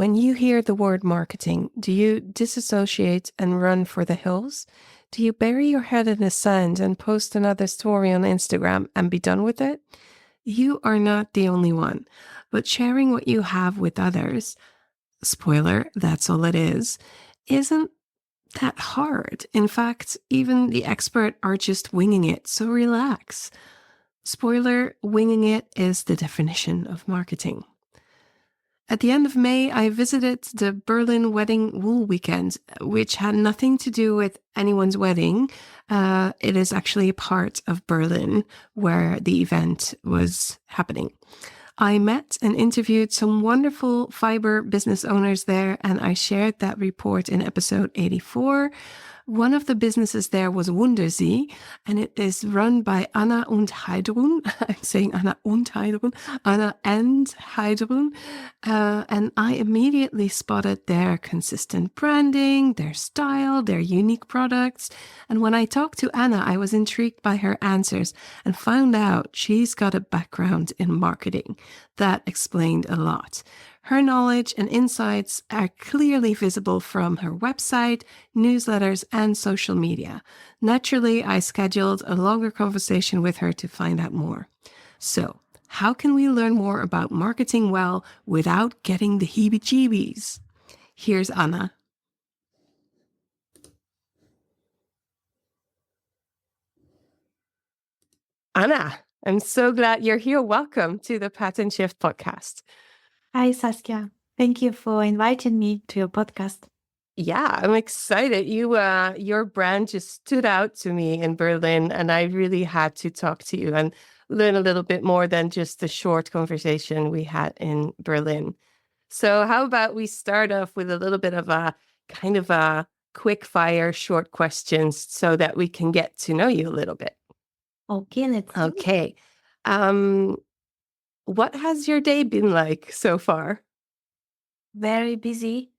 when you hear the word marketing, do you disassociate and run for the hills? Do you bury your head in the sand and post another story on Instagram and be done with it? You are not the only one, but sharing what you have with others, spoiler, that's all it is, isn't that hard. In fact, even the expert are just winging it, so relax. Spoiler, winging it is the definition of marketing. At the end of May, I visited the Berlin Wedding Wool Weekend, which had nothing to do with anyone's wedding. It is actually a part of Berlin where the event was happening. I met and interviewed some wonderful fiber business owners there, and I shared that report in episode 84. One of the businesses there was Wundersie, and it is run by Anna und Heidrun. I'm saying Anna und Heidrun, Anna and Heidrun. And I immediately spotted their consistent branding, their style, their unique products. And when I talked to Anna, I was intrigued by her answers and found out she's got a background in marketing. That explained a lot. Her knowledge and insights are clearly visible from her website, newsletters, and social media. Naturally, I scheduled a longer conversation with her to find out more. So, how can we learn more about marketing well without getting the heebie-jeebies? Here's Anna. Anna, I'm so glad you're here. Welcome to the Pattern Shift podcast. Hi, Saskia. Thank you for inviting me to your podcast. Yeah, I'm excited. Your brand just stood out to me in Berlin, and I really had to talk to you and learn a little bit more than just the short conversation we had in Berlin. So how about we start off with a little bit of a kind of a quick fire short questions so that we can get to know you a little bit. Okay, let's do it. Okay. What has your day been like so far? Very busy.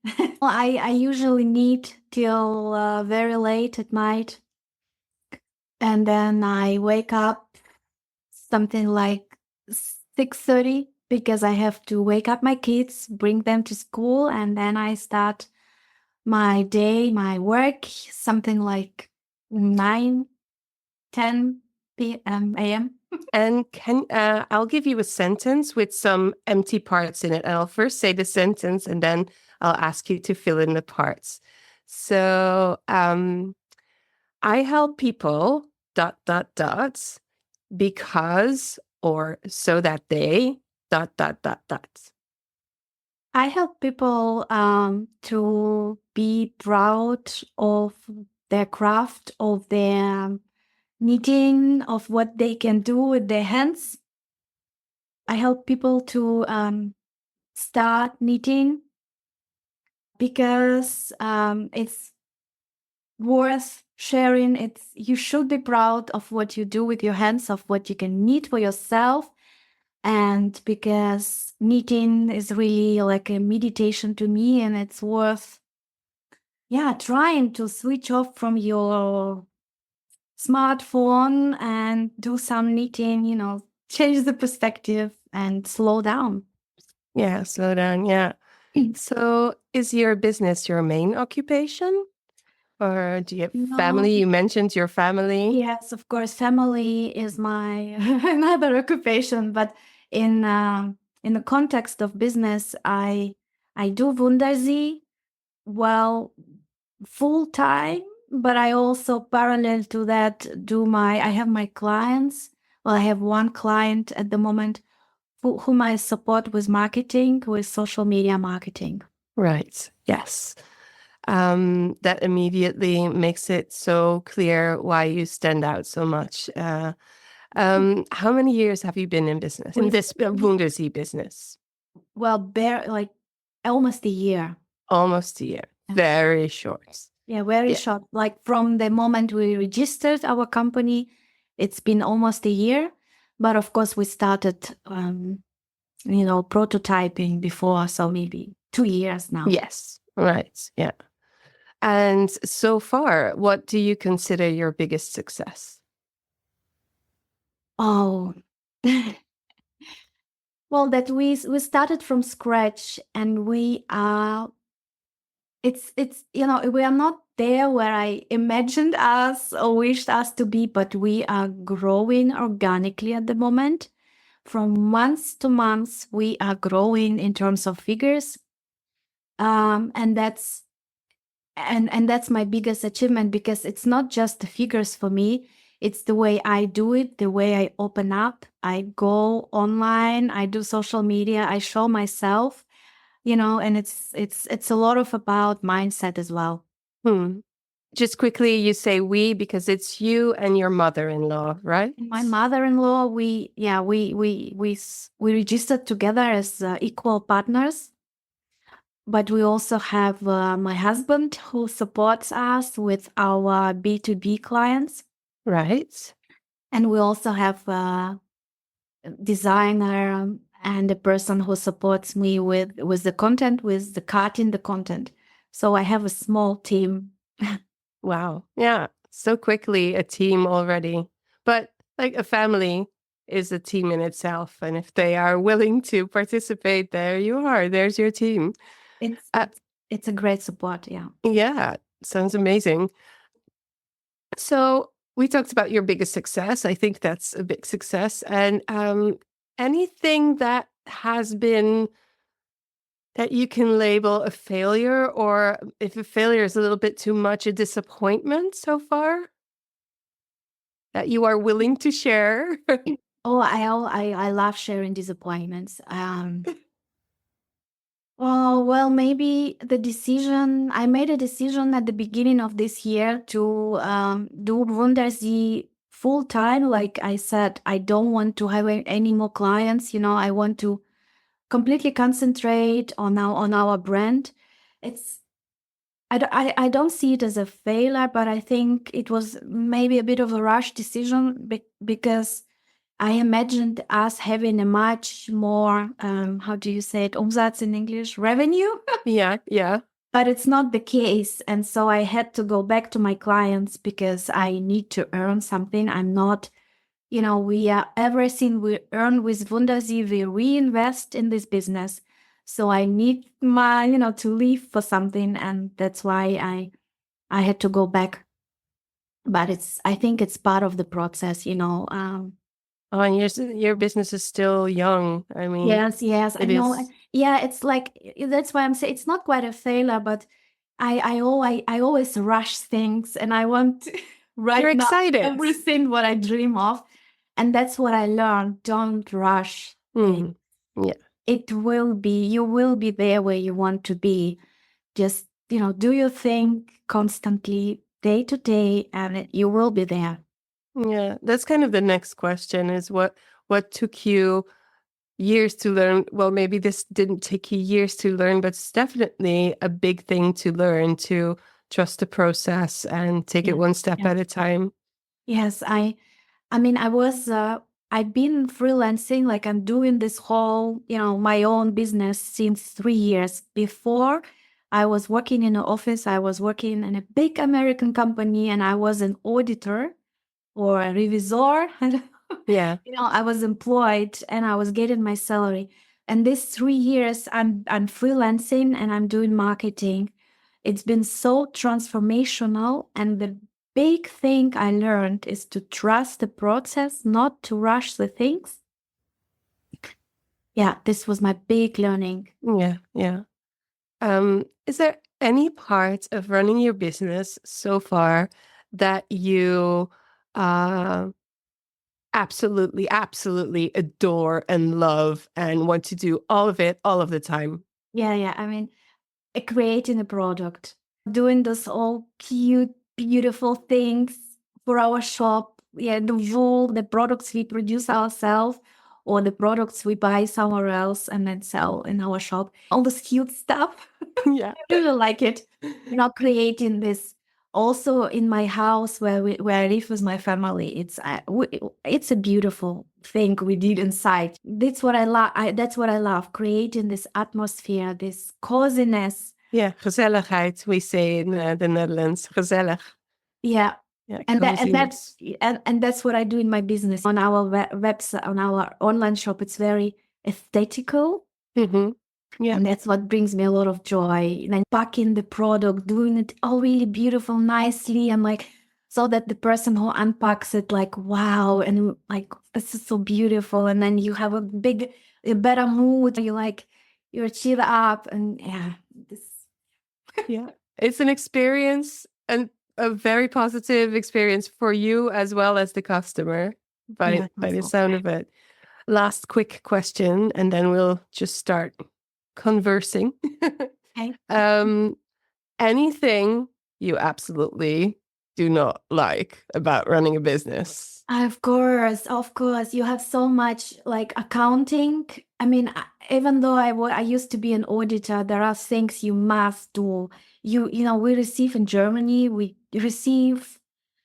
I usually knit till very late at night. And then I wake up something like 6:30 because I have to wake up my kids, bring them to school, and then I start my day, my work, something like 9, 10 a.m. And I'll give you a sentence with some empty parts in it. And I'll first say the sentence and then I'll ask you to fill in the parts. So I help people ... because or so that they ... I help people to be proud of their craft, of their knitting, of what they can do with their hands. I help people to start knitting because it's worth sharing. You should be proud of what you do with your hands, of what you can knit for yourself. And because knitting is really like a meditation to me, and it's worth, trying to switch off from your smartphone and do some knitting, change the perspective and slow down. Yeah, slow down. Yeah. So is your business your main occupation? Or do you have family? You mentioned your family. Yes, of course. Family is my another occupation, but in the context of business, I do Wundersie full time, but I also parallel to that I have my clients. Well, I have one client at the moment whom I support with marketing, with social media marketing. Right. Yes. That immediately makes it so clear why you stand out so much. How many years have you been in business, in this Wundersie business? Well, like almost a year. Almost a year. Very short. Yeah, very short. Like from the moment we registered our company, it's been almost a year. But of course, we started, prototyping before, so maybe 2 years now. Yes, right. Yeah. And so far, what do you consider your biggest success? Oh, Well, that we started from scratch, and we are. It's we are not there where I imagined us or wished us to be, but we are growing organically at the moment. From month to month, we are growing in terms of figures, and that's my biggest achievement, because it's not just the figures for me. It's the way I do it, the way I open up. I go online, I do social media, I show myself, and it's a lot of about mindset as well. Hmm. Just quickly, you say we because it's you and your mother-in-law, right? And my mother-in-law, we registered together as equal partners. But we also have my husband, who supports us with our B2B clients. Right. And we also have a designer, and a person who supports me with the content, with the cutting the content. So I have a small team. Wow. Yeah. So quickly a team already. But like a family is a team in itself. And if they are willing to participate, there you are. There's your team. It's Uh, it's it's a great support, yeah. yeah. Sounds amazing. So we talked about your biggest success. I think that's a big success. And anything that has been that you can label a failure, or if a failure is a little bit too much, a disappointment so far that you are willing to share? Oh, I love sharing disappointments. Oh, well, maybe I made a decision at the beginning of this year to do Wundersie full time. Like I said, I don't want to have any more clients. I want to completely concentrate on our brand. It's I don't see it as a failure, but I think it was maybe a bit of a rush decision, because I imagined us having a much more, how do you say it, Umsatz in English, revenue, Yeah, yeah. but it's not the case. And so I had to go back to my clients, because I need to earn something. I'm not, we are everything we earn with Wundersie, we reinvest in this business. So I need to leave for something. And that's why I had to go back. But I think it's part of the process. Oh, and your business is still young. I mean, Yes, I it know. is. Yeah, it's like, that's why I'm saying it's not quite a failure, but I always rush things, and I want You're right now excited. everything what I dream of, and that's what I learned. Don't rush things. Mm. Yeah. You will be there where you want to be. Just do your thing constantly, day to day, and you will be there. Yeah. That's kind of the next question is what took you years to learn? Well, maybe this didn't take you years to learn, but it's definitely a big thing to learn, to trust the process and take it Yeah, one step yeah. at a time. Yes, I mean, I've been freelancing, like I'm doing this whole, my own business since 3 years. Before, I was working in an office, I was working in a big American company, and I was an auditor or a revisor. Yeah. I was employed, and I was getting my salary. And these 3 years, I'm freelancing, and I'm doing marketing. It's been so transformational, and the big thing I learned is to trust the process, not to rush the things. Yeah, this was my big learning. Yeah. Yeah. Is there any part of running your business so far that you uh, absolutely, absolutely adore and love and want to do all of it all of the time? Yeah. I mean, creating a product, doing those all cute, beautiful things for our shop. Yeah, the wool, the products we produce ourselves, or the products we buy somewhere else and then sell in our shop. All this cute stuff. Yeah. I really like it. Creating this also in my house where I live with my family. It's a beautiful thing we did inside. That's what I love. That's what I love. Creating this atmosphere, this coziness. Yeah, gezelligheid, we say in the Netherlands. Gezellig. Yeah. Yeah, And coziness. that's what I do in my business on our website, on our online shop. It's very aesthetical. Mm-hmm. Yeah. And that's what brings me a lot of joy. And then packing the product, doing it all really beautiful, nicely. And like, so that the person who unpacks it, like, wow, and like, this is so beautiful. And then you have a better mood. You're cheered up. And yeah, this. Yeah. It's an experience and a very positive experience for you as well as the customer Yeah, by the also. sound of it. Last quick question, and then we'll just start conversing. Okay. um, anything you absolutely do not like about running a business? Of course. You have so much like accounting. I mean, even though I used to be an auditor, there are things you must do. We receive in Germany, we receive,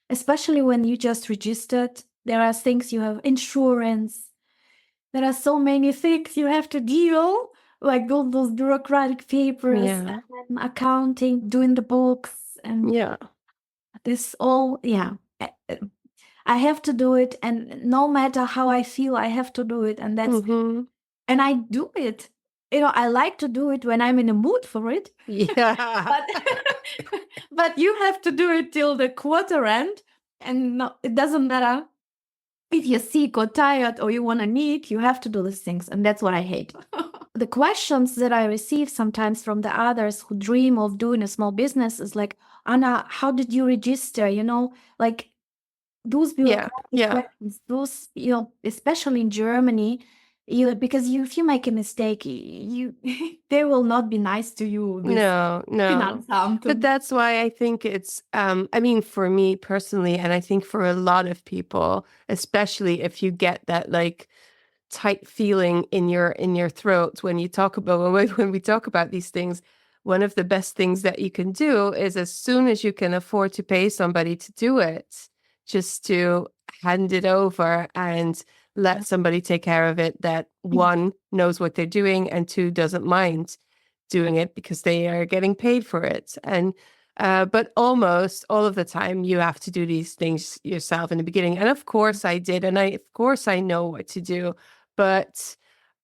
especially when you just registered, there are things you have insurance. There are so many things you have to deal, like all those bureaucratic papers, Yeah. and accounting, doing the books, and Yeah. this all, yeah. I have to do it, and no matter how I feel, I have to do it, and Mm-hmm. and I do it. I like to do it when I'm in a mood for it. Yeah. But but you have to do it till the quarter end, and no, it doesn't matter if you're sick or tired or you want to knit. You have to do these things, and that's what I hate. The questions that I receive sometimes from the others who dream of doing a small business is like, Anna, how did you register? Like those Yeah. bureaucratic Yeah. questions, those, especially in Germany, because if you make a mistake, you they will not be nice to you. This No, no. But Finanzamt. that's why I think it's I mean for me personally, and I think for a lot of people, especially if you get that like tight feeling in your throat when you talk about when we talk about these things, one of the best things that you can do is as soon as you can afford to pay somebody to do it, just to hand it over and let somebody take care of it that one knows what they're doing and two doesn't mind doing it because they are getting paid for it. And but almost all of the time you have to do these things yourself in the beginning. And of course I did, and of course I know what to do, but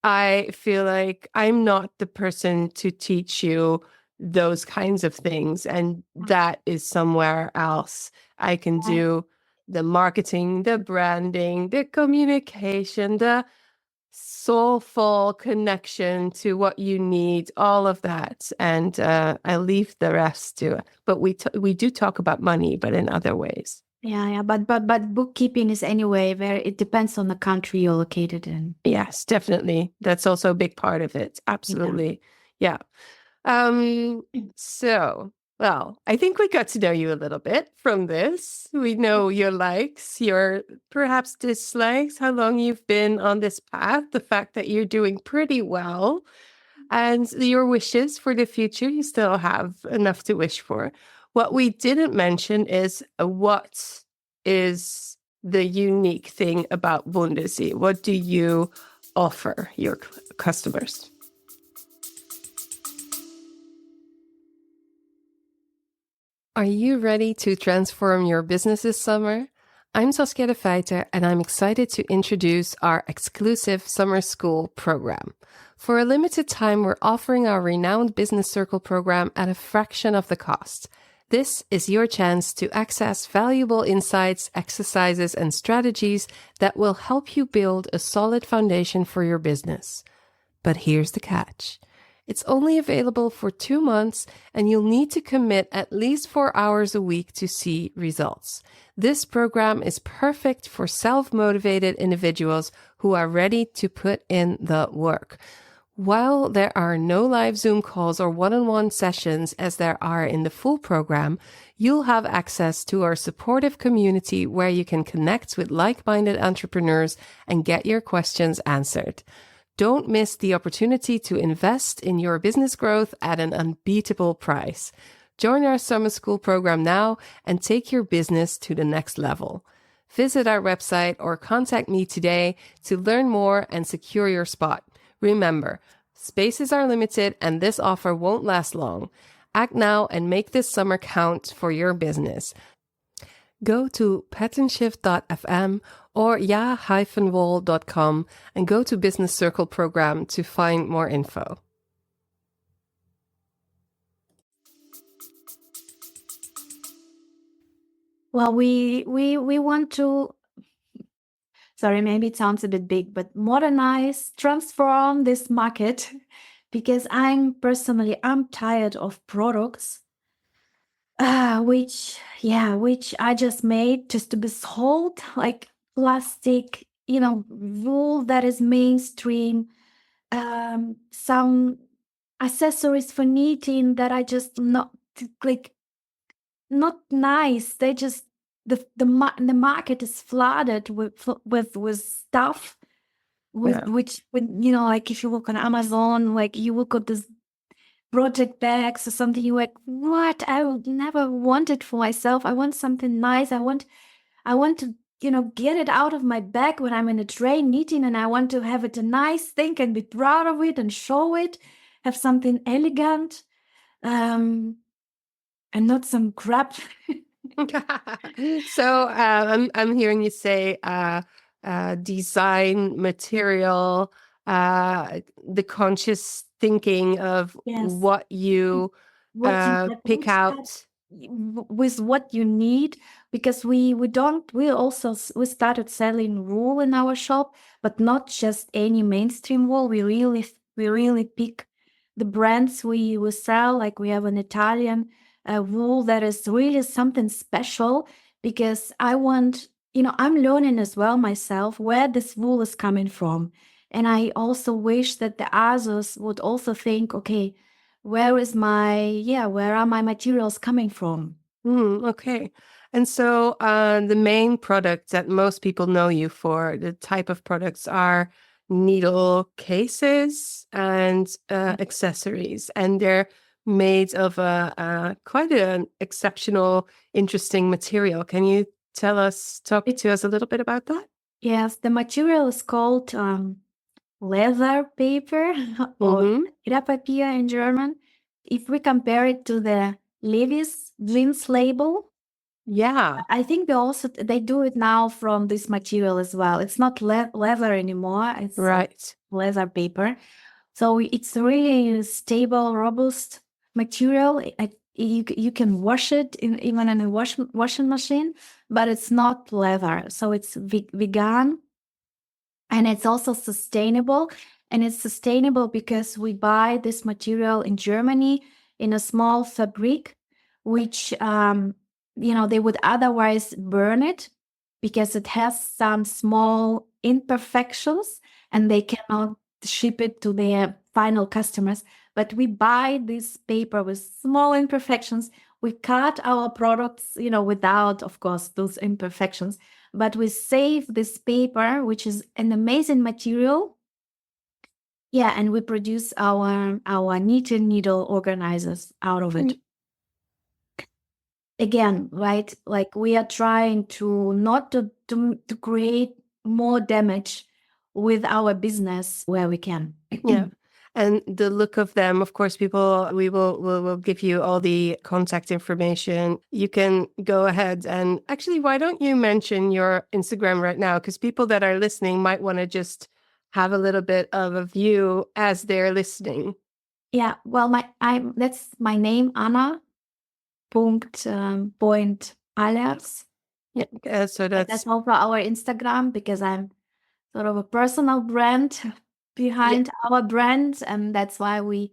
I feel like I'm not the person to teach you those kinds of things. And that is somewhere else. I can do the marketing, the branding, the communication, the soulful connection to what you need, all of that. And I leave the rest to it. But we do talk about money, but in other ways. Yeah, but bookkeeping is anyway it depends on the country you're located in. Yes, definitely. That's also a big part of it. Absolutely. Yeah. So, well, I think we got to know you a little bit from this. We know your likes, your perhaps dislikes, how long you've been on this path, the fact that you're doing pretty well, and your wishes for the future. You still have enough to wish for. What we didn't mention is what is the unique thing about Wundersie? What do you offer your customers? Are you ready to transform your business this summer? I'm Saskia de Feiter, and I'm excited to introduce our exclusive summer school program. For a limited time, we're offering our renowned Business Circle program at a fraction of the cost. This is your chance to access valuable insights, exercises, and strategies that will help you build a solid foundation for your business. But here's the catch. It's only available for 2 months, and you'll need to commit at least 4 hours a week to see results. This program is perfect for self-motivated individuals who are ready to put in the work. While there are no live Zoom calls or one-on-one sessions as there are in the full program, you'll have access to our supportive community where you can connect with like-minded entrepreneurs and get your questions answered. Don't miss the opportunity to invest in your business growth at an unbeatable price. Join our summer school program now and take your business to the next level. Visit our website or contact me today to learn more and secure your spot. Remember, spaces are limited and this offer won't last long. Act now and make this summer count for your business. Go to patternshift.fm or ja-wall.com and go to Business Circle program to find more info. Well, we want to, sorry, maybe it sounds a bit big, but modernize, transform this market because I'm tired of products which I just made just to be sold, like plastic, wool that is mainstream, some accessories for knitting that I just not like not nice. They just the market is flooded with stuff with which when like if you look on Amazon, like you look at this project bags or something, you're like, what? I would never want it for myself. I want something nice. I want to get it out of my bag when I'm in a train knitting, and I want to have it a nice thing and be proud of it and show it, have something elegant, and not some crap. So I'm hearing you say design, material, the conscious thinking of Yes. what you What you pick out. with what you need, because we started selling wool in our shop, but not just any mainstream wool. We really pick the brands we sell. Like we have an Italian wool that is really something special, because I want, I'm learning as well myself where this wool is coming from. And I also wish that the others would also think, okay, where are my materials coming from? Okay. And so the main products that most people know you for, the type of products are needle cases and accessories. And they're made of quite an exceptional, interesting material. Can you talk to us a little bit about that? Yes, the material is called leather paper or Papier in German. If we compare it to the Levi's jeans label, Yeah. I think they do it now from this material as well. It's not leather anymore. It's Right. leather paper. So it's really a stable, robust material. You can wash it even in a washing machine, but it's not leather. So it's vegan, and it's also sustainable. And it's sustainable because we buy this material in Germany in a small fabric, which they would otherwise burn it because it has some small imperfections and they cannot ship it to their final customers. But we buy this paper with small imperfections. We cut our products, without, of course, those imperfections, but we save this paper, which is an amazing material. Yeah, and we produce our knit and needle organizers out of it. Again, right? Like we are trying to not to create more damage with our business where we can. Yeah. And the look of them, of course, people, we'll give you all the contact information. You can go ahead and actually, why don't you mention your Instagram right now? Because people that are listening might want to just have a little bit of a view as they're listening. Yeah, well, that's my name, Anna. Point Allers. Yeah, so That's also our Instagram, because I'm sort of a personal brand behind our brand, and that's why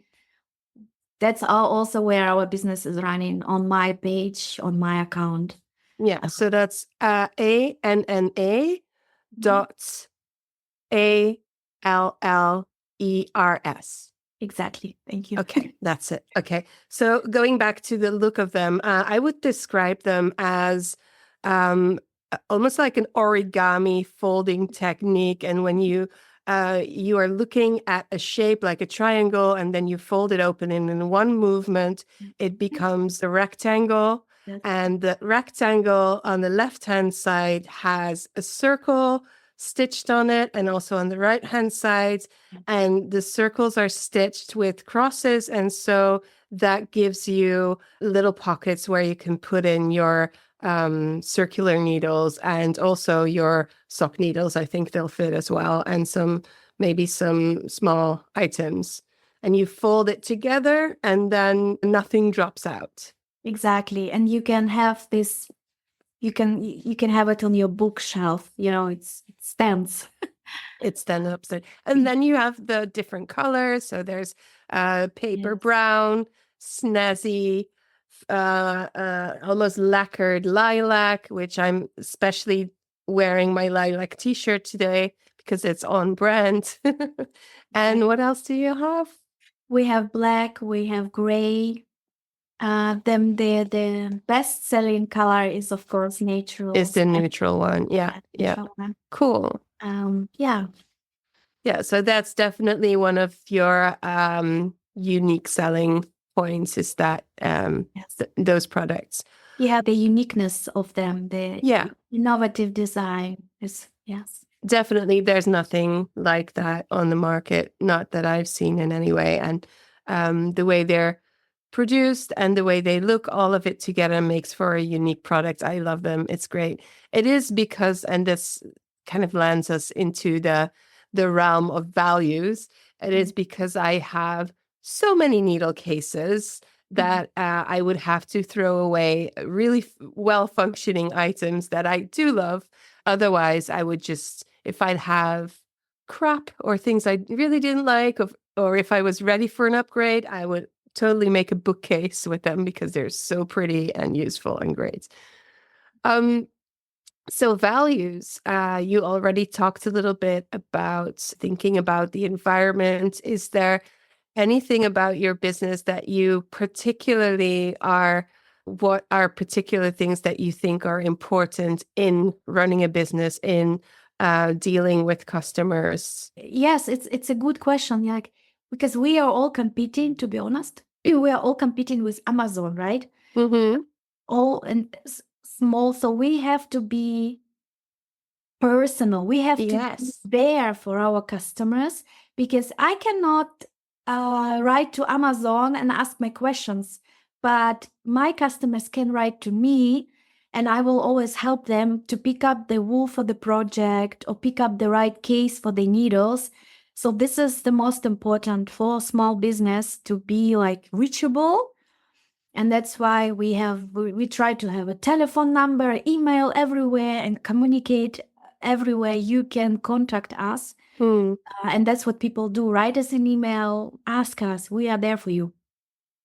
that's also where our business is running, on my page, on my account. Yeah, so that's ANNA dot ALLERS. Exactly. Thank you. Okay, that's it. Okay. So going back to the look of them, I would describe them as almost like an origami folding technique. And when you are looking at a shape like a triangle, and then you fold it open, and in one movement, it becomes a rectangle. Yes. And the rectangle on the left-hand side has a circle stitched on it, and also on the right-hand side. And the circles are stitched with crosses. And so that gives you little pockets where you can put in your circular needles, and also your sock needles. I think they'll fit as well, and maybe some small items. And you fold it together and then nothing drops out. Exactly. And you can have this, you can have it on your bookshelf, it stands. It's then upside. And then you have the different colors. So there's paper Yes. brown, snazzy, almost lacquered lilac, which I'm especially wearing my lilac t-shirt today because it's on brand. And what else do you have? We have black, we have gray. The best selling color is of course natural. Is the neutral one. Yeah. Neutral one. Cool. Yeah. Yeah, so that's definitely one of your unique selling points, is that Yes. those products. Yeah, the uniqueness of them, the innovative design is, yes. Definitely, there's nothing like that on the market, not that I've seen in any way. And the way they're produced and the way they look, all of it together makes for a unique product. I love them. It's great. It is because, and this kind of lands us into the realm of values. It is because I have so many needle cases that I would have to throw away really well-functioning items that I do love. Otherwise, I would just, if I'd have crap or things I really didn't like, or if I was ready for an upgrade, I would totally make a bookcase with them because they're so pretty and useful and great. So values, you already talked a little bit about thinking about the environment. Is there anything about your business that you particularly what are particular things that you think are important in running a business, in dealing with customers? Yes, it's a good question. Like, because we are all competing, to be honest. We are all competing with Amazon, right? Mm-hmm. All and small. So we have to be personal. We have to be there for our customers, because I cannot write to Amazon and ask my questions, but my customers can write to me, and I will always help them to pick up the wool for the project or pick up the right case for the needles. So this is the most important for small business, to be like reachable. And that's why we try to have a telephone number, email everywhere, and communicate everywhere you can contact us. And that's what people do. Write us an email, ask us. We are there for you.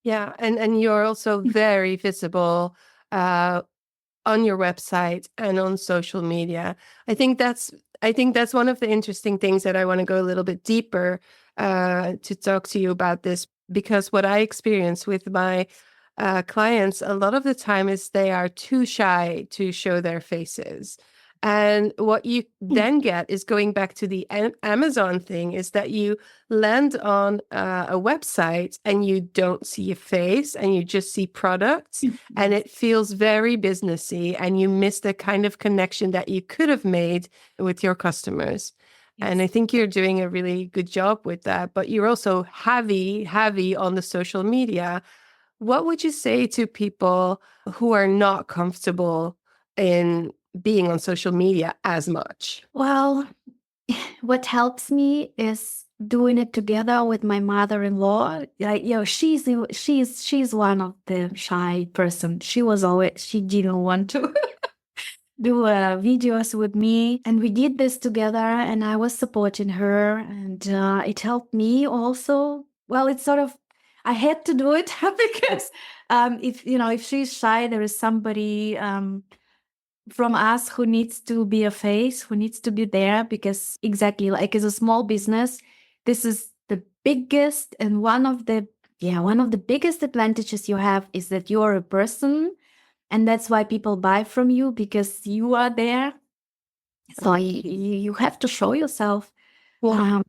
Yeah, and you're also very visible on your website and on social media. I think that's one of the interesting things that I want to go a little bit deeper to talk to you about this, because what I experience with my clients a lot of the time is they are too shy to show their faces. And what you then get is, going back to the Amazon thing, is that you land on a website and you don't see a face and you just see products, and it feels very businessy, and you miss the kind of connection that you could have made with your customers. Yes. And I think you're doing a really good job with that, but you're also heavy on the social media. What would you say to people who are not comfortable in being on social media as much? Well, what helps me is doing it together with my mother-in-law. Like, she's one of the shy person. She didn't want to do videos with me, and we did this together, and I was supporting her, and it helped me also. Well, it's sort of, I had to do it because if she's shy, there is somebody from us who needs to be a face, who needs to be there, because exactly like as a small business, this is the biggest and one of the biggest advantages you have is that you are a person, and that's why people buy from you, because you are there. So you have to show yourself. Well,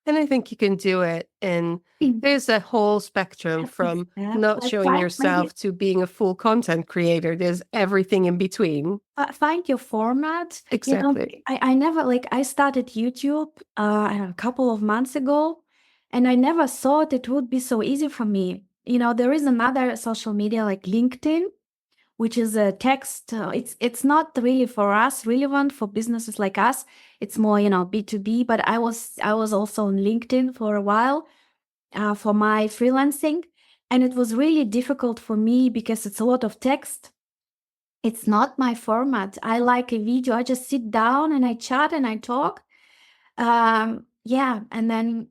and I think you can do it. And there's a whole spectrum from not showing yourself to being a full content creator. There's everything in between. Find your format. Exactly. I started YouTube a couple of months ago, and I never thought it would be so easy for me. There is another social media like LinkedIn, which is a text. It's not really for us relevant for businesses like us. It's more, B2B. But I was also on LinkedIn for a while for my freelancing, and it was really difficult for me because it's a lot of text. It's not my format. I like a video. I just sit down and I chat and I talk. And then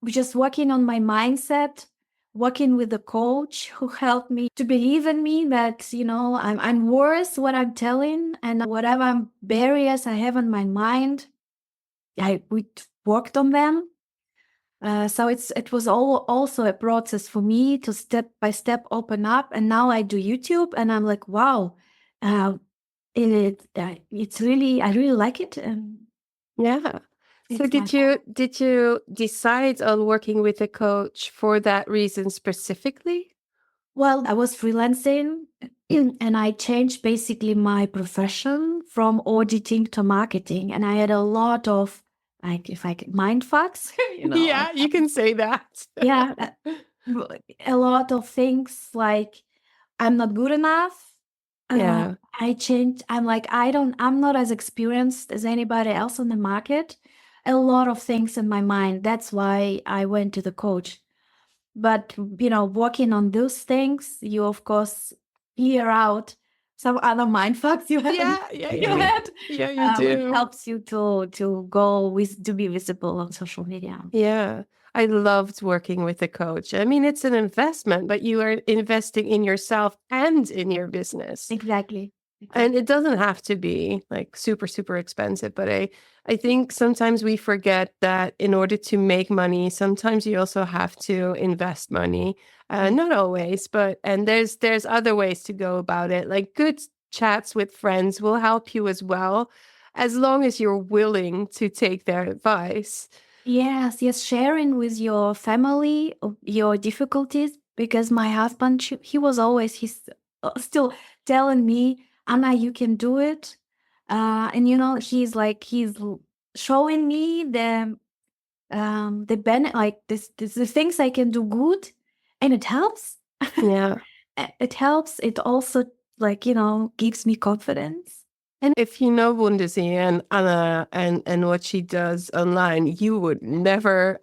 we're just working on my mindset, working with the coach who helped me to believe in me that, I'm worth what I'm telling, and whatever barriers I have in my mind, we worked on them. So it was also a process for me to step by step open up. And now I do YouTube and I'm like, wow, it's really, I really like it. And Yeah. So it's my did you decide on working with a coach for that reason specifically? Well, I was freelancing and I changed basically my profession from auditing to marketing. And I had a lot of, like, if I could, mind fucks, Yeah, you can say that. yeah, a lot of things like I'm not good enough. Yeah. I changed. I'm like, I'm not as experienced as anybody else on the market. A lot of things in my mind. That's why I went to the coach. But, working on those things, you of course clear out some other mind fucks you had. Yeah, you Which do. helps you to to be visible on social media. Yeah. I loved working with a coach. I mean, it's an investment, but you are investing in yourself and in your business. Exactly. And it doesn't have to be like super, super expensive, but I think sometimes we forget that in order to make money, sometimes you also have to invest money. Not always, and there's other ways to go about it. Like good chats with friends will help you as well, as long as you're willing to take their advice. Yes, sharing with your family your difficulties, because my husband, he's still telling me, Anna, you can do it. And he's showing me the like the things I can do good, and it helps. Yeah. It helps. It also gives me confidence. And if you know Wundersie and Anna and what she does online,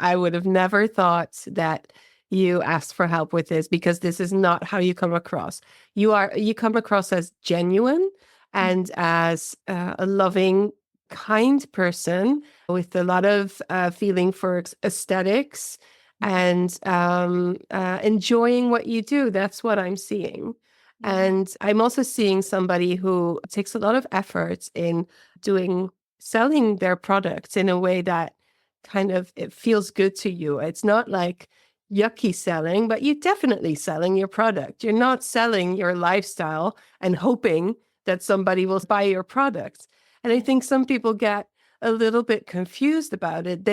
I would have never thought that you asked for help with this, because this is not how you come across. You come across as genuine and as a loving, kind person with a lot of feeling for aesthetics and enjoying what you do. That's what I'm seeing. And I'm also seeing somebody who takes a lot of effort in selling their products in a way that kind of it feels good to you. It's not like yucky selling, but you're definitely selling your product. You're not selling your lifestyle and hoping that somebody will buy your product. And I think some people get a little bit confused about it.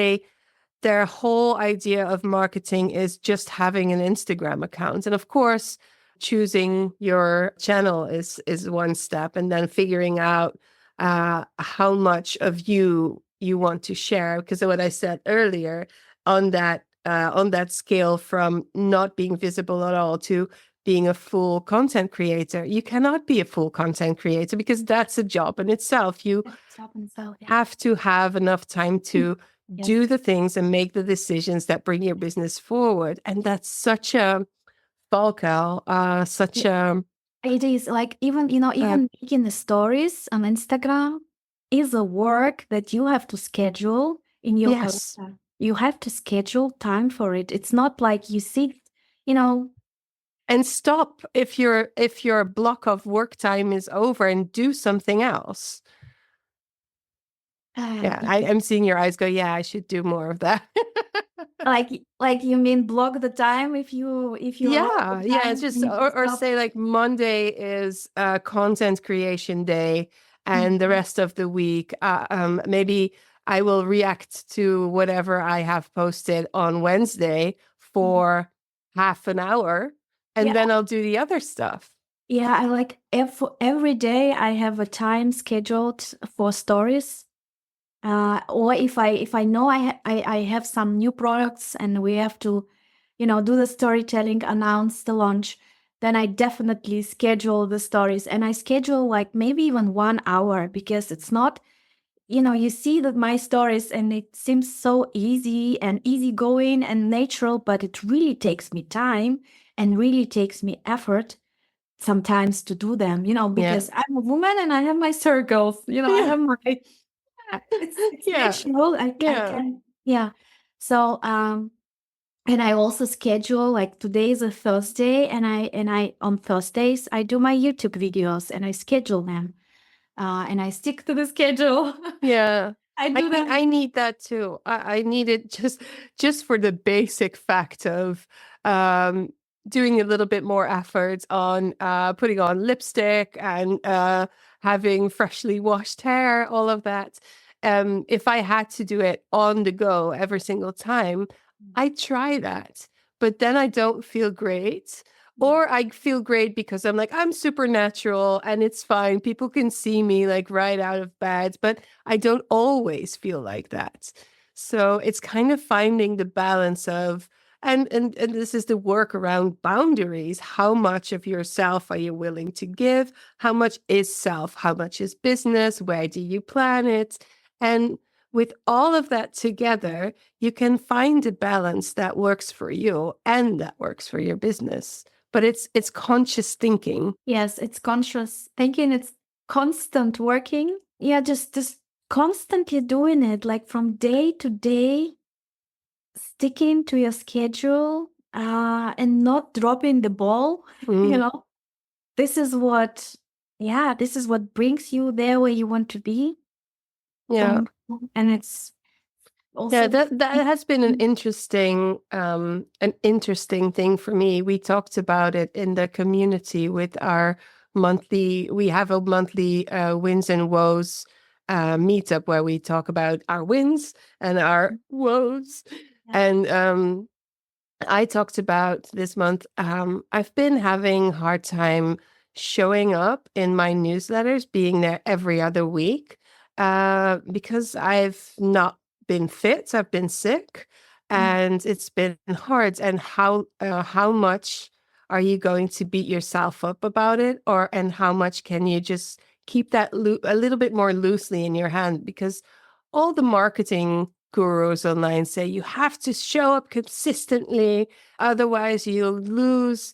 Their whole idea of marketing is just having an Instagram account. And of course, choosing your channel is one step, and then figuring out how much of you want to share. Because of what I said earlier, on that scale from not being visible at all to being a full content creator, you cannot be a full content creator because that's a job in itself. You have to have enough time to do the things and make the decisions that bring your business forward. And that's such a Falco, such a It is like even making the stories on Instagram is a work that you have to schedule in your yes. calendar. You have to schedule time for it. It's not like you sit, you know. And stop if your block of work time is over and do something else. Yeah, I'm seeing your eyes go, yeah, I should do more of that. like you mean block the time if you Yeah, it's just or say like Monday is content creation day, and the rest of the week maybe I will react to whatever I have posted on Wednesday for half an hour, and then I'll do the other stuff. Yeah, I like every day I have a time scheduled for stories. Or if I know I have some new products and we have to, do the storytelling, announce the launch, then I definitely schedule the stories, and I schedule like maybe even 1 hour, because it's not, you see that my stories, and it seems so easy and easygoing and natural, but it really takes me time and really takes me effort sometimes to do them, Yeah. because I'm a woman and I have my circles, I Yeah. have my, it's Yeah. natural. I Yeah. can, yeah. So, and I also schedule, like, today is a Thursday, and I on Thursdays I do my YouTube videos and I schedule them, and I stick to the schedule. Yeah. I do them. I need that too. I need it just for the basic fact of um doing a little bit more effort on putting on lipstick and having freshly washed hair, all of that. If I had to do it on the go every single time, I try that. But then I don't feel great. Or I feel great because I'm like, I'm supernatural and it's fine. People can see me like right out of bed, but I don't always feel like that. So it's kind of finding the balance of, and this is the work around boundaries. How much of yourself are you willing to give? How much is self? How much is business? Where do you plan it? And with all of that together, you can find a balance that works for you and that works for your business. But it's conscious thinking. Yes, it's conscious thinking. It's constant working. Yeah, just constantly doing it, like from day to day, sticking to your schedule, and not dropping the ball. You Mm, know, this is what, yeah, this is what brings you there where you want to be. yeah. And and it's Yeah, also, that has been an interesting thing for me. We talked about it in the community with our we have a monthly wins and woes meetup where we talk about our wins and our woes. yeah. And I talked about this month. I've been having hard time showing up in my newsletters, being there every other week, because I've not been fit. I've been sick, Mm. and it's been hard. And how much are you going to beat yourself up about it, and how much can you just keep that a little bit more loosely in your hand? Because all the marketing gurus online say you have to show up consistently, otherwise you'll lose.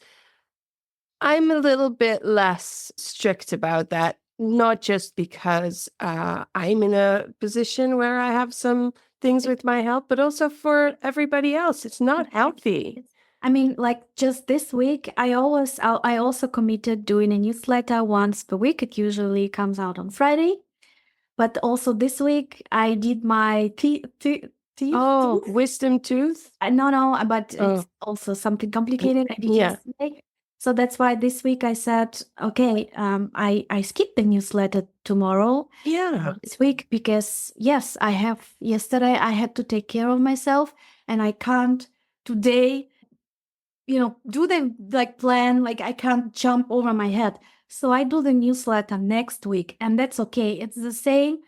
I'm a little bit less strict about that, not just because I'm in a position where I have some things with my health, but also for everybody else. It's not healthy. I mean, like, just this week, I also committed doing a newsletter once per week. It usually comes out on Friday. But also this week, I did my teeth. Oh, wisdom tooth. No, no, but it's Oh, also something complicated. I did yeah. yesterday. So that's why this week I said, okay, I skipped the newsletter tomorrow, Yeah. this week, because yes, yesterday I had to take care of myself, and I can't today, do the, like, plan, like, I can't jump over my head. So I do the newsletter next week, and that's okay. It's the same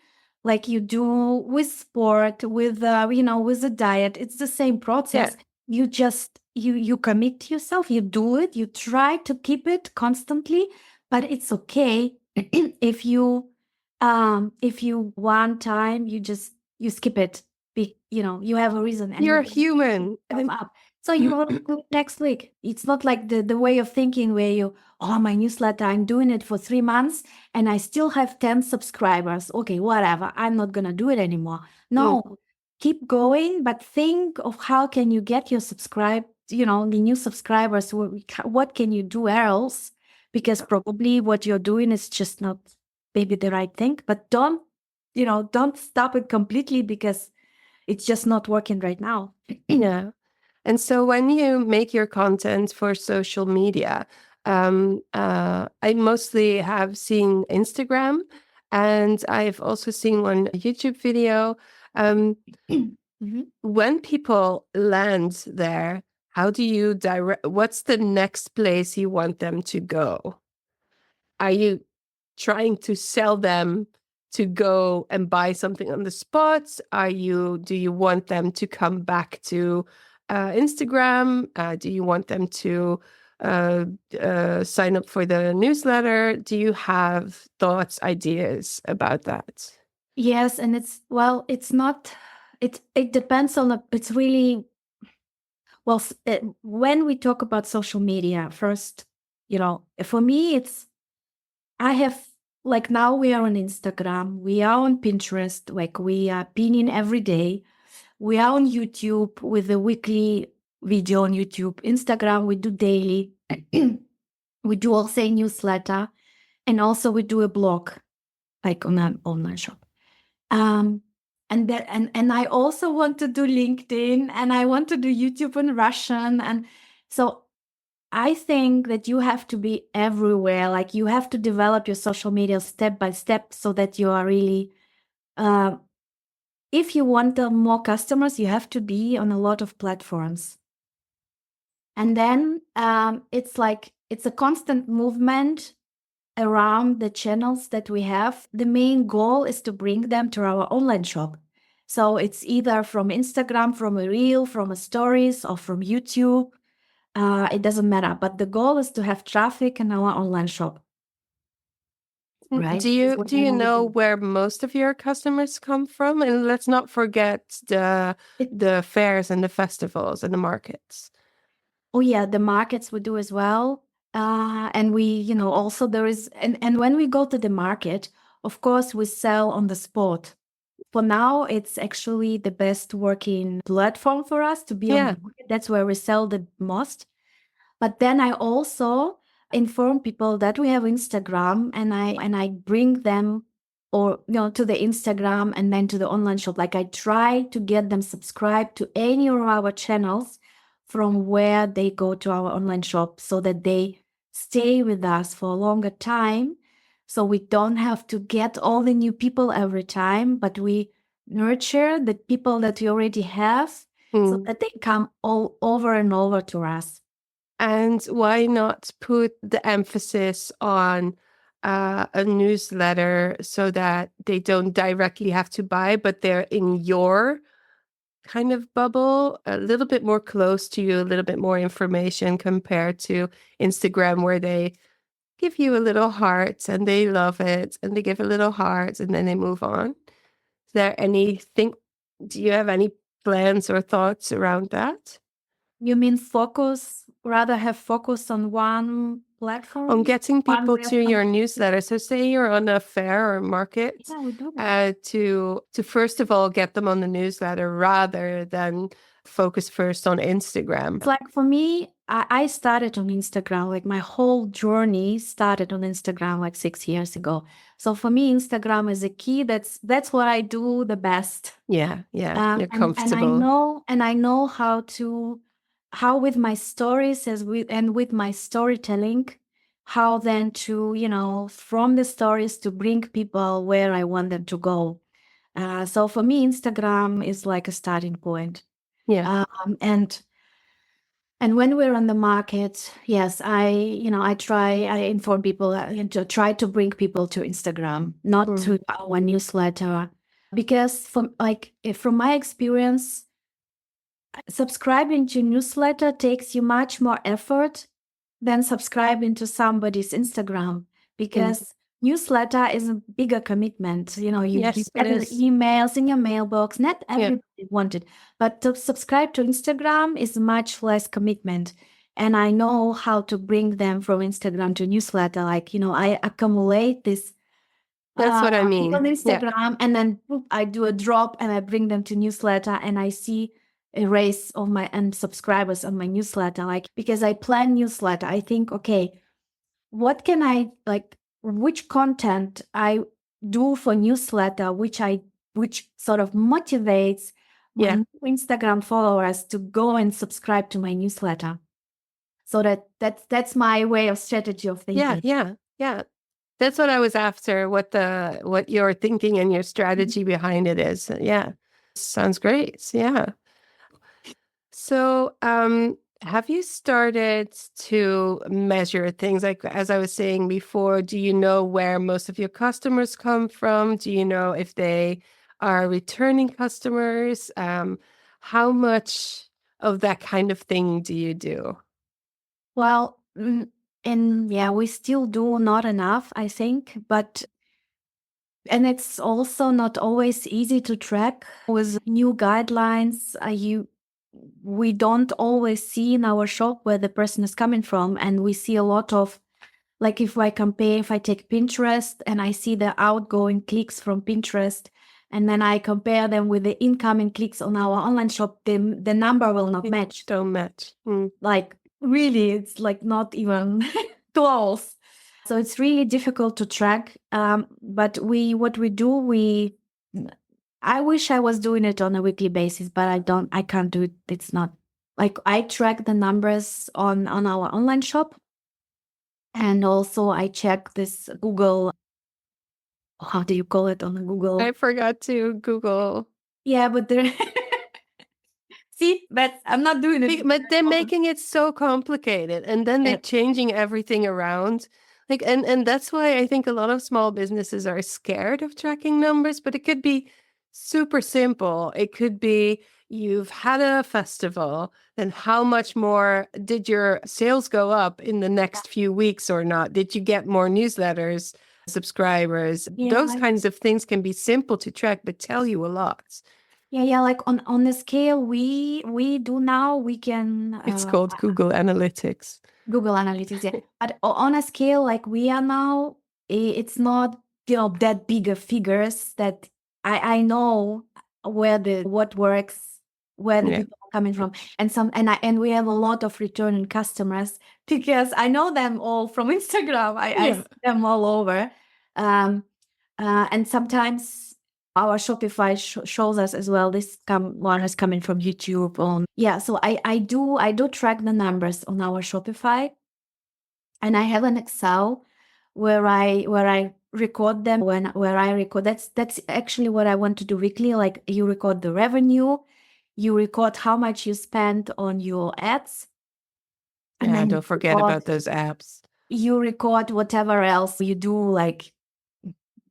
like you do with sport, with with the diet. It's the same Yeah. process. You just you commit to yourself, you do it, you try to keep it constantly, but it's okay if you one time you skip it. You have a reason, and You're you human. come up. So you will do it next week. It's not like the way of thinking where my newsletter, I'm doing it for 3 months and I still have 10 subscribers. Okay, whatever. I'm not going to do it anymore. Mm, No, keep going, but think of how can you get the new subscribers. What can you do else? Because probably what you're doing is just not maybe the right thing, but don't stop it completely because it's just not working right now. yeah. And so when you make your content for social media, I mostly have seen Instagram, and I've also seen one YouTube video. Um, Mhm. when people land there, how do you what's the next place you want them to go? Are you trying to sell them to go and buy something on the spot? Do you want them to come back to Instagram? Do you want them to sign up for the newsletter? Do you have thoughts, ideas about that? Yes, and it's not. It depends on it's really well. When we talk about social media, first, for me, I have like now we are on Instagram, we are on Pinterest, like we are pinning every day. We are on YouTube with a weekly video on YouTube. Instagram, we do daily. We do also a newsletter, and also we do a blog, like on an online shop. And I also want to do LinkedIn, and I want to do YouTube in Russian. And so I think that you have to be everywhere. Like you have to develop your social media step by step so that you are really, if you want more customers, you have to be on a lot of platforms. And then it's a constant movement around the channels that we have. The main goal is to bring them to our online shop. So it's either from Instagram, from a reel, from a stories, or from YouTube. It doesn't matter. But the goal is to have traffic in our online shop. Right? Do you know where most of your customers come from? And let's not forget the fairs and the festivals and the markets. Oh yeah, the markets we do as well. And we, also there is, and when we go to the market, of course, we sell on the spot. For now, it's actually the best working platform for us to be on the market. That's where we sell the most. But then I also inform people that we have Instagram, and I bring them to the Instagram and then to the online shop. Like I try to get them subscribed to any of our channels from where they go to our online shop so that they stay with us for a longer time. So we don't have to get all the new people every time, but we nurture the people that we already have so that they come all over and over to us. And why not put the emphasis on a newsletter so that they don't directly have to buy, but they're in your kind of bubble, a little bit more close to you, a little bit more information compared to Instagram, where they give you a little heart and they love it and they give a little heart and then they move on. Is there anything, do you have any plans or thoughts around that? You mean rather have focus on one platform? On getting people to your newsletter. So say you're on a fair or market, we do that. to first of all get them on the newsletter rather than focus first on Instagram. It's like for me, I started on Instagram, like my whole journey started on Instagram like 6 years ago. So for me, Instagram is a key. That's what I do the best. Yeah, you're comfortable. And I know how with my stories and with my storytelling, how then to, from the stories to bring people where I want them to go. So for me, Instagram is like a starting point. Yeah. And when we're on the market, yes, I inform people and to try to bring people to Instagram, not to our newsletter, because from my experience, subscribing to newsletter takes you much more effort than subscribing to somebody's Instagram, because newsletter is a bigger commitment. You get emails in your mailbox. Not everybody wants it, but to subscribe to Instagram is much less commitment. And I know how to bring them from Instagram to newsletter. I accumulate this. That's what I mean. On Instagram, and then I do a drop and I bring them to newsletter, and I see a race of my subscribers on my newsletter. Because I plan newsletter, I think, okay, what can I which content I do for newsletter, which sort of motivates my Instagram followers to go and subscribe to my newsletter. So that's my way of strategy of thinking. Yeah. That's what I was after, what your thinking and your strategy behind it is. Yeah. Sounds great. Yeah. So, have you started to measure things like, as I was saying before, do you know where most of your customers come from? Do you know if they are returning customers? How much of that kind of thing do you do? Well, And yeah, we still do not enough, I think, and it's also not always easy to track with new guidelines. We don't always see in our shop where the person is coming from, and we see a lot of, like, if I take Pinterest and I see the outgoing clicks from Pinterest, and then I compare them with the incoming clicks on our online shop, the number will not match. Don't match. Like, really, it's like not even close. So it's really difficult to track. But what we do, I wish I was doing it on a weekly basis, but I can't do it. It's not like I track the numbers on our online shop. And also I check this Google, how do you call it on the Google? I forgot to Google. Yeah, but there, see, but I'm not doing it. But they're making it so complicated, and then they're changing everything around. Like, and that's why I think a lot of small businesses are scared of tracking numbers, but it could be super simple. It could be you've had a festival, then how much more did your sales go up in the next few weeks or not? Did you get more newsletters, subscribers? Those kinds of things can be simple to track, but tell you a lot. Yeah, like on the scale we do now, we can. It's called Google Analytics. Google Analytics, yeah. But on a scale like we are now, it's not, that bigger figures that I know what works, where the people are coming from, and we have a lot of returning customers because I know them all from Instagram. I see them all over, and sometimes our Shopify shows us as well. One has come in from YouTube on. Yeah, so I do track the numbers on our Shopify, and I have an Excel where I record them. Where I record, that's actually what I want to do weekly. Like, you record the revenue, you record how much you spend on your ads, and then don't forget about those apps. You record whatever else you do, like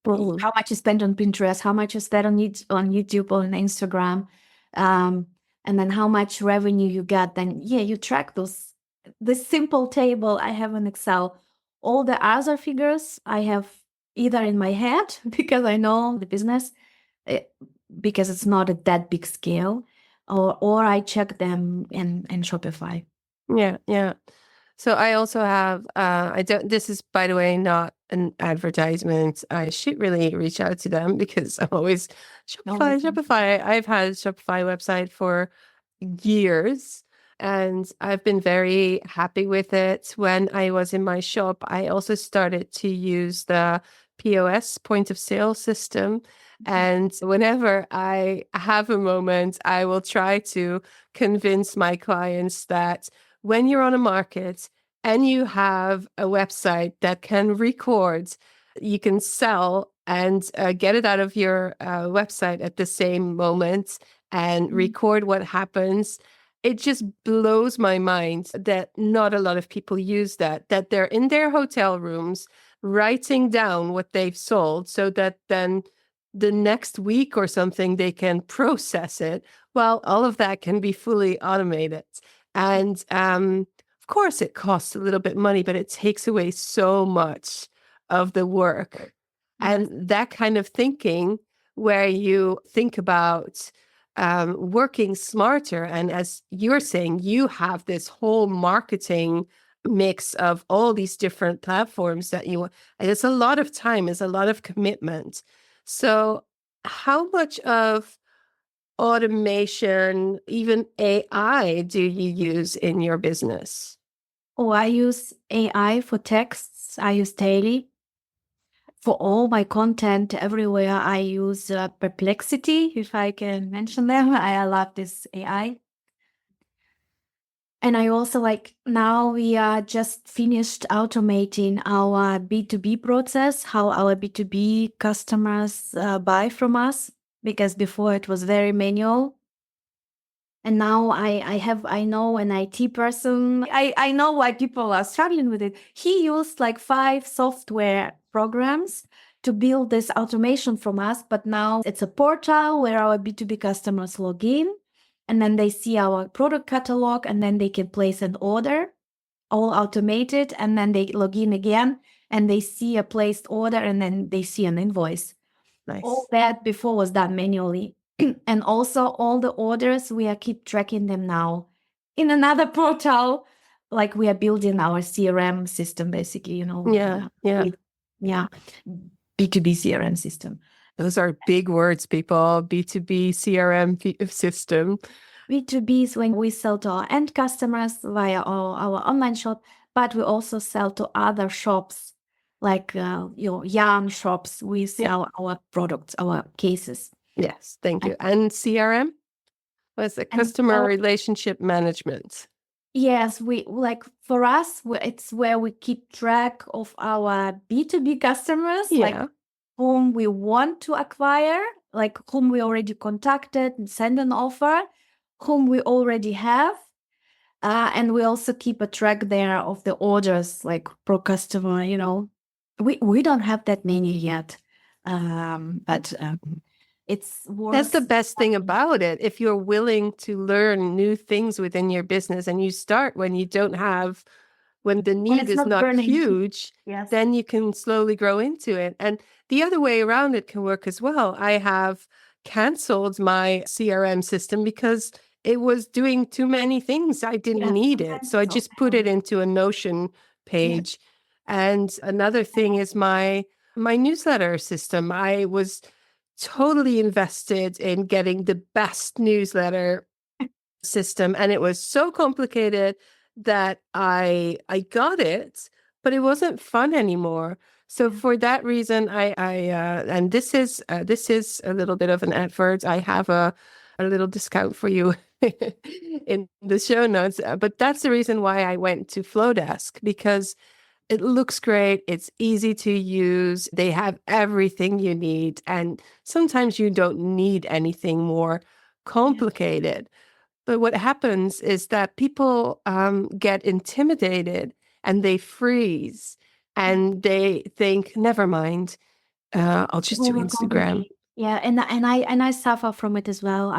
how much you spend on Pinterest, how much you spend on YouTube, on Instagram, and then how much revenue you got. Then you track those. This simple table I have in Excel. All the other figures I have either in my head because I know the business, because it's not at that big scale, or I check them in Shopify. Yeah. So I also have, this is, by the way, not an advertisement. I should really reach out to them because I'm always Shopify. I've had a Shopify website for years and I've been very happy with it. When I was in my shop, I also started to use the POS, point of sale system. And whenever I have a moment, I will try to convince my clients that when you're on a market and you have a website that can record, you can sell and get it out of your website at the same moment and record what happens. It just blows my mind that not a lot of people use that they're in their hotel rooms writing down what they've sold so that then the next week or something they can process it. Well, all of that can be fully automated. And of course, it costs a little bit of money, but it takes away so much of the work. And that kind of thinking where you think about working smarter. And as you're saying, you have this whole marketing mix of all these different platforms and it's a lot of time, it's a lot of commitment. So how much of automation, even AI, do you use in your business? Oh, I use AI for texts. I use Daily. For all my content everywhere, I use Perplexity, if I can mention them. I love this AI. And I also now we are just finished automating our B2B process, how our B2B customers buy from us, because before it was very manual. And now I know an IT person. I know why people are struggling with it. He used 5 software programs to build this automation from us. But now it's a portal where our B2B customers log in and then they see our product catalog and then they can place an order. all automated, and then they log in again and they see a placed order and then they see an invoice. Nice. All that before was done manually. And also all the orders, we are keep tracking them now in another portal, like we are building our CRM system, basically, Yeah. B2B CRM system. Those are big words, people. B2B CRM system. B2B is when we sell to our end customers via our online shop, but we also sell to other shops, like yarn shops. We sell our products, our cases. Yes, thank you. And CRM was a customer relationship management. Yes, for us, it's where we keep track of our B2B customers, like whom we want to acquire, like whom we already contacted and send an offer, whom we already have. And we also keep a track there of the orders, like per customer, We don't have that many yet, but that's the best thing about it. If you're willing to learn new things within your business and you start when the need is not huge, then you can slowly grow into it. And the other way around it can work as well. I have canceled my CRM system because it was doing too many things. I didn't need it. So I just put it into a Notion page. And another thing is my newsletter system. I was totally invested in getting the best newsletter system, and it was so complicated that I got it, but it wasn't fun anymore. So for that reason, I and this is a little bit of an advert. I have a little discount for you in the show notes, but that's the reason why I went to Flowdesk, because it looks great. It's easy to use. They have everything you need. And sometimes you don't need anything more complicated. But what happens is that people get intimidated and they freeze and they think, never mind, I'll just do Instagram. Yeah, and I suffer from it as well.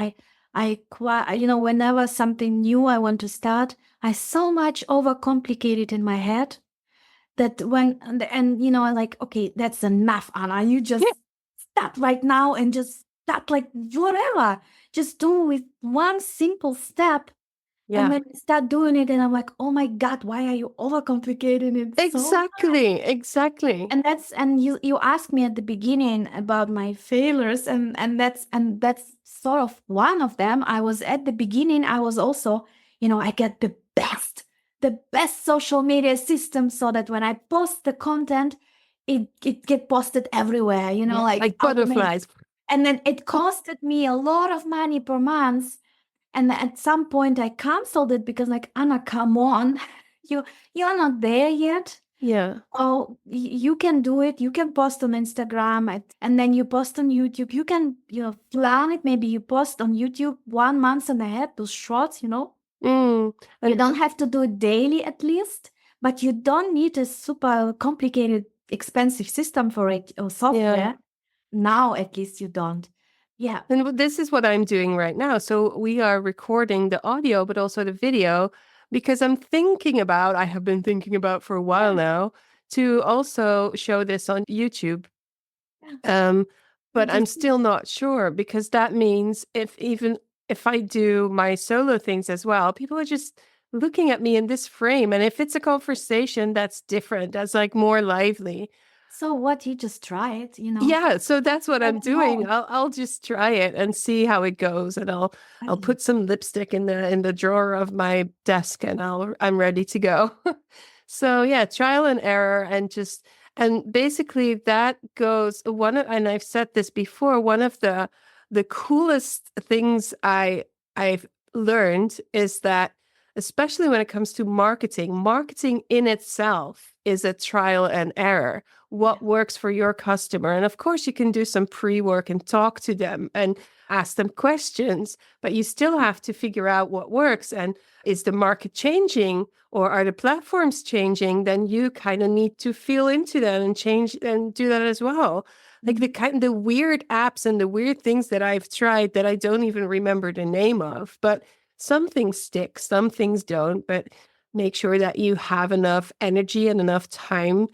I quite, whenever something new I want to start, I so much overcomplicate it in my head that like, okay, that's enough, Anna. You just start right now and just start like whatever. Just do with one simple step. Yeah. And when I start doing it, and I'm like, oh my God, why are you overcomplicating it? Exactly. And you asked me at the beginning about my failures, and that's sort of one of them. I was at the beginning, I was also, I get the best social media system so that when I post the content, it get posted everywhere, like butterflies. And then it costed me a lot of money per month. And at some point I canceled it because, like, Anna, come on, you're not there yet. Yeah. Oh, you can do it. You can post on Instagram and then you post on YouTube. You can, plan it. Maybe you post on YouTube 1 month and ahead, those shorts, And you don't have to do it daily at least, but you don't need a super complicated, expensive system for it or software. Yeah. Now, at least you don't. Yeah. And this is what I'm doing right now. So we are recording the audio, but also the video, because I have been thinking about for a while now to also show this on YouTube. But I'm still not sure, because that means if I do my solo things as well, people are just looking at me in this frame. And if it's a conversation, that's different. That's like more lively. So what, you just try it, Yeah, so that's what I'm doing. I'll just try it and see how it goes, and I'll put some lipstick in the drawer of my desk, and I'm ready to go. So yeah, trial and error, and basically that goes and I've said this before, one of the coolest things I've learned is that, especially when it comes to marketing in itself is a trial and error. What works for your customer? And of course, you can do some pre-work and talk to them and ask them questions, but you still have to figure out what works. And is the market changing, or are the platforms changing? Then you kind of need to feel into that and change and do that as well. Like the weird apps and the weird things that I've tried that I don't even remember the name of, but some things stick, some things don't. But make sure that you have enough energy and enough time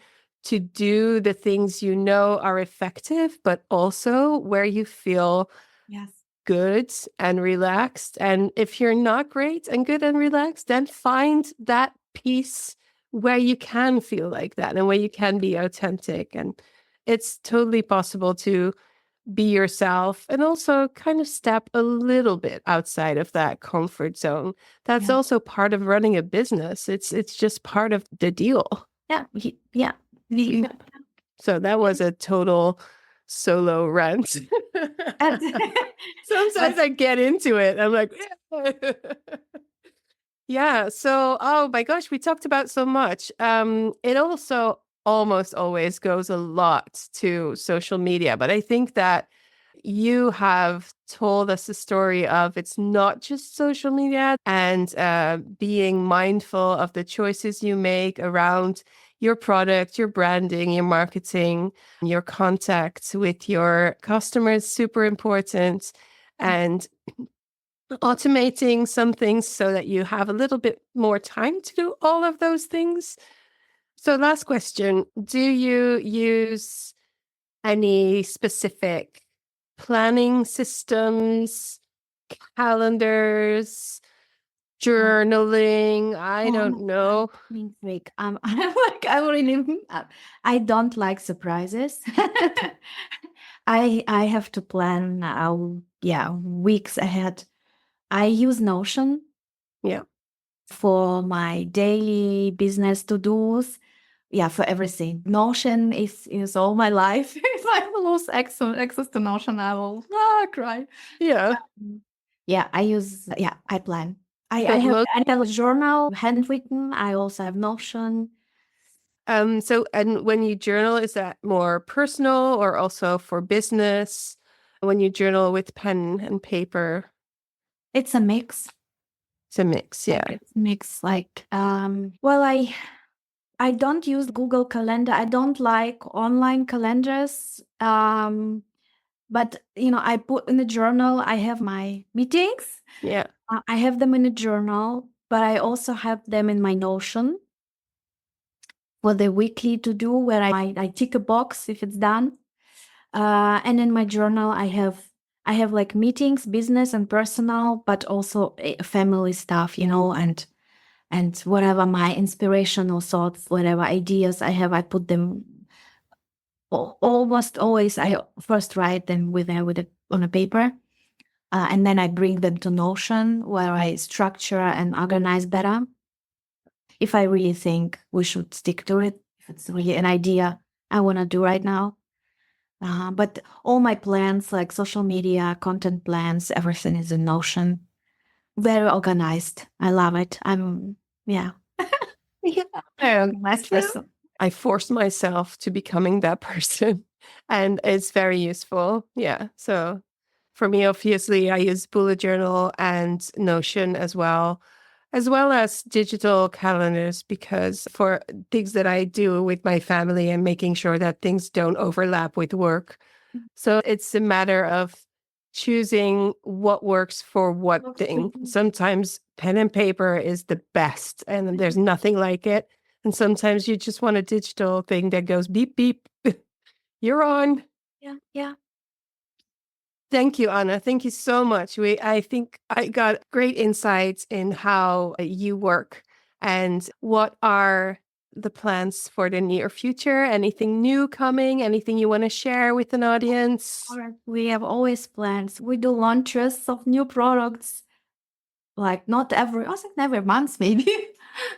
to do the things you know are effective, but also where you feel Yes. good and relaxed. And if you're not great and good and relaxed, then find that piece where you can feel like that and where you can be authentic. And it's totally possible to be yourself and also kind of step a little bit outside of that comfort zone. That's Yeah. also part of running a business. It's just part of the deal. Yeah. Yeah. So that was a total solo rant. And- Sometimes but I get into it. I'm like, yeah. So, oh my gosh, we talked about so much. It also almost always goes a lot to social media, but I think that you have told us the story of it's not just social media and being mindful of the choices you make around your product, your branding, your marketing, your contact with your customers, super important. And automating some things so that you have a little bit more time to do all of those things. So, last question, do you use any specific planning systems, calendars, journaling? I don't know. mean, like, I'm like, I really, I don't like surprises. I have to plan, yeah, weeks ahead. I use Notion Yeah. for my daily business to dos. Yeah, for everything. Notion is all my life. If I lose access to Notion, I will cry. Yeah. Yeah, I use. Yeah, I plan. So most I have a journal, handwritten. I also have Notion. so and when you journal, is that more personal or also for business? When you journal with pen and paper, It's a mix. it's a mix, Like yeah. it's mix. Like well, I don't use Google Calendar. I don't like online calendars. But I put in the journal. I have my meetings. Yeah. I have them in a journal, but I also have them in my Notion for the weekly to do where I tick a box if it's done. And in my journal, I have like meetings, business and personal, but also family stuff, and whatever my inspirational thoughts, whatever ideas I have, I put them almost always. I first write them on a paper. And then I bring them to Notion where I structure and organize better. If I really think we should stick to it, if it's really an idea I want to do right now. But all my plans, like social media, content plans, everything is in Notion. Very organized. I love it. Yeah. Yeah, very organized person. I force myself to becoming that person, and it's very useful. Yeah. So for me, obviously, I use bullet journal and Notion as well as digital calendars, because for things that I do with my family and making sure that things don't overlap with work. So it's a matter of choosing what works for what thing. Sometimes pen and paper is the best, and there's nothing like it. And sometimes you just want a digital thing that goes beep, beep. You're on. Yeah, yeah. Thank you, Anna. Thank you so much. I think I got great insights in how you work and what are the plans for the near future. Anything new coming? Anything you want to share with an audience? All right. We have always plans. We do launches of new products, like not every, I think every month maybe,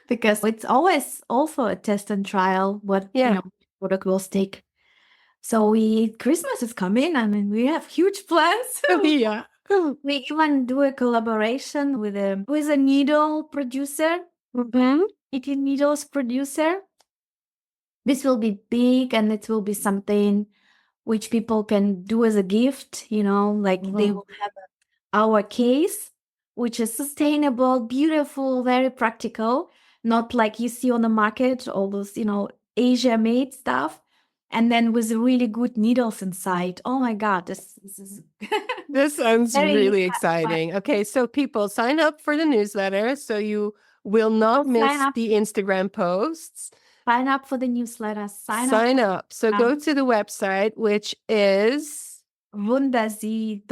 because it's always also a test and trial what Yeah. product will stick. So Christmas is coming. I mean, we have huge plans. Yeah. We even do a collaboration with a needle producer, knitting needles producer. This will be big, and it will be something which people can do as a gift. Like they will have our case, which is sustainable, beautiful, very practical, not like you see on the market, all those Asia made stuff. And then with really good needles inside. Oh my God, this is This sounds very really exciting. Okay, so people sign up for the newsletter so you will not Sign miss up. the Instagram posts. Sign up for the newsletter. Sign up. So go to the website, which is wundersie.de.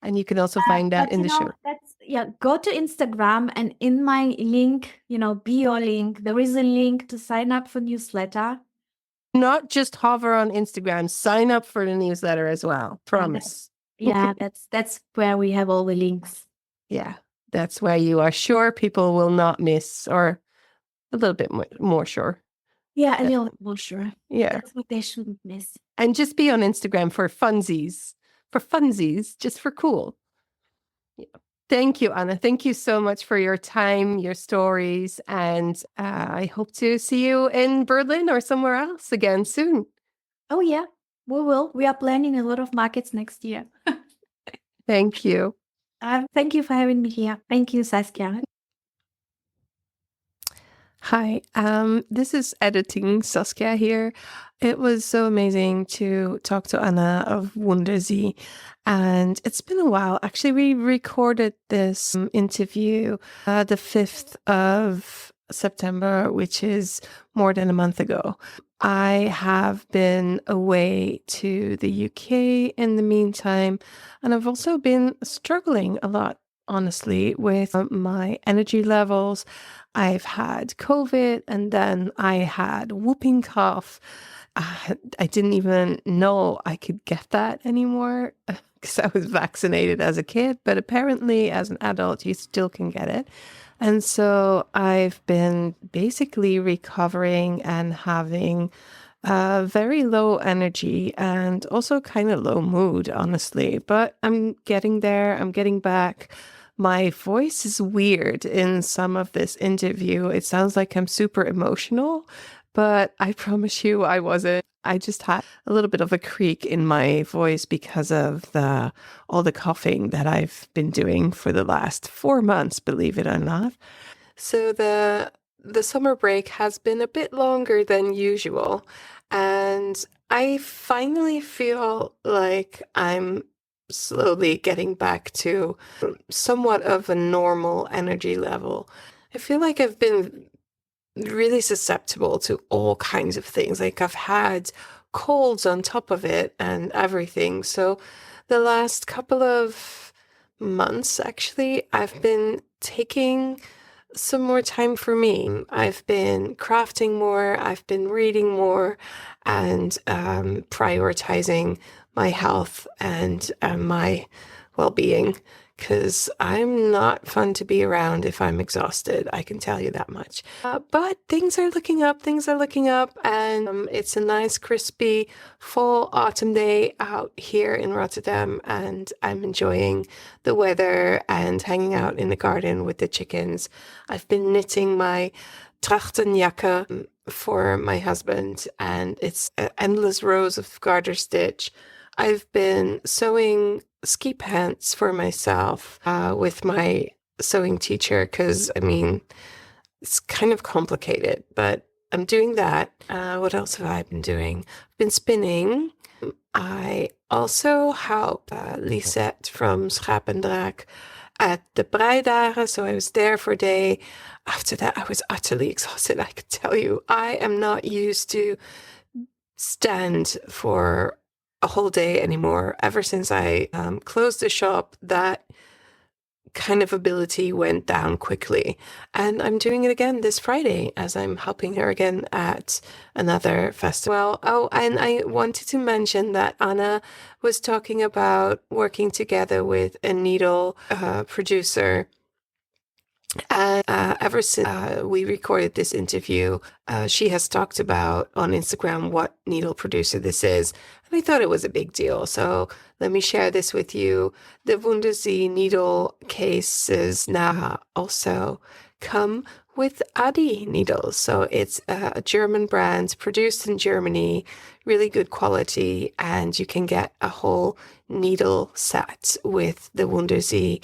And you can also find that in the show. Go to Instagram, and in my link, bio link, there is a link to sign up for newsletter. Not just hover on Instagram, sign up for the newsletter as well. Promise. That's where we have all the links. Yeah, that's where you are sure people will not miss, or a little bit more sure. Yeah, a little bit more sure. Yeah. That's what they shouldn't miss. And just be on Instagram for funsies. For funsies, just for cool. Yeah. Thank you, Anna. Thank you so much for your time, your stories, and I hope to see you in Berlin or somewhere else again soon. Oh, yeah, we will. We are planning a lot of markets next year. Thank you. Thank you for having me here. Thank you, Saskia. Hi, this is editing Saskia here. It was so amazing to talk to Anna of Wundersie, and it's been a while. Actually, we recorded this interview the 5th of September, which is more than a month ago. I have been away to the UK in the meantime, and I've also been struggling a lot, honestly, with my energy levels. I've had COVID, and then I had whooping cough. I didn't even know I could get that anymore because I was vaccinated as a kid, but apparently as an adult, you still can get it. And so I've been basically recovering and having very low energy and also kind of low mood, honestly. But I'm getting there. I'm getting back. My voice is weird in some of this interview. It sounds like I'm super emotional, but I promise you I wasn't. I just had a little bit of a creak in my voice because of all the coughing that I've been doing for the last 4 months, believe it or not. So the summer break has been a bit longer than usual, and I finally feel like I'm slowly getting back to somewhat of a normal energy level. I feel like I've been really susceptible to all kinds of things. Like I've had colds on top of it and everything. So the last couple of months, actually, I've been taking some more time for me. I've been crafting more, I've been reading more, and prioritizing my health and my well-being, because I'm not fun to be around if I'm exhausted. I can tell you that much. But things are looking up, and it's a nice, crispy fall autumn day out here in Rotterdam, and I'm enjoying the weather and hanging out in the garden with the chickens. I've been knitting my trachtenjacke for my husband, and it's endless rows of garter stitch. I've been sewing ski pants for myself with my sewing teacher because, it's kind of complicated, but I'm doing that. What else have I been doing? I've been spinning. I also help Lisette from Schapendraak at the Breidagen, so I was there for a day. After that, I was utterly exhausted, I could tell you. I am not used to stand for a whole day anymore. Ever since I closed the shop, that kind of ability went down quickly. And I'm doing it again this Friday as I'm helping her again at another festival. Oh, and I wanted to mention that Anna was talking about working together with a needle producer. And ever since we recorded this interview, she has talked about on Instagram what needle producer this is. And I thought it was a big deal. So let me share this with you. The Wundersie needle cases now also come with Adi needles. So it's a German brand produced in Germany, really good quality. And you can get a whole needle set with the Wundersie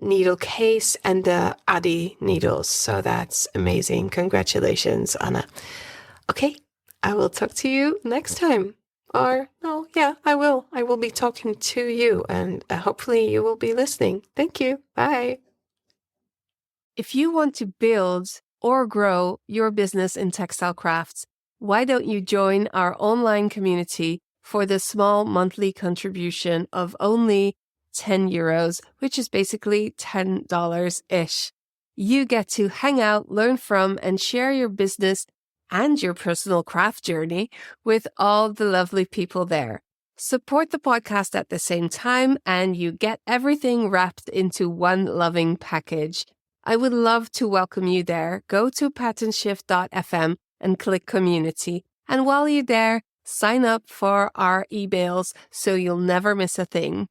needle case and the Adi needles. So that's amazing. Congratulations, Anna. Okay, I will talk to you next time. Or, no, yeah, I will. I will be talking to you, and hopefully you will be listening. Thank you. Bye. If you want to build or grow your business in textile crafts, why don't you join our online community for the small monthly contribution of only €10, which is basically $10-ish. You get to hang out, learn from, and share your business and your personal craft journey with all the lovely people there. Support the podcast at the same time, and you get everything wrapped into one loving package. I would love to welcome you there. Go to patternshift.fm and click community. And while you're there, sign up for our emails so you'll never miss a thing.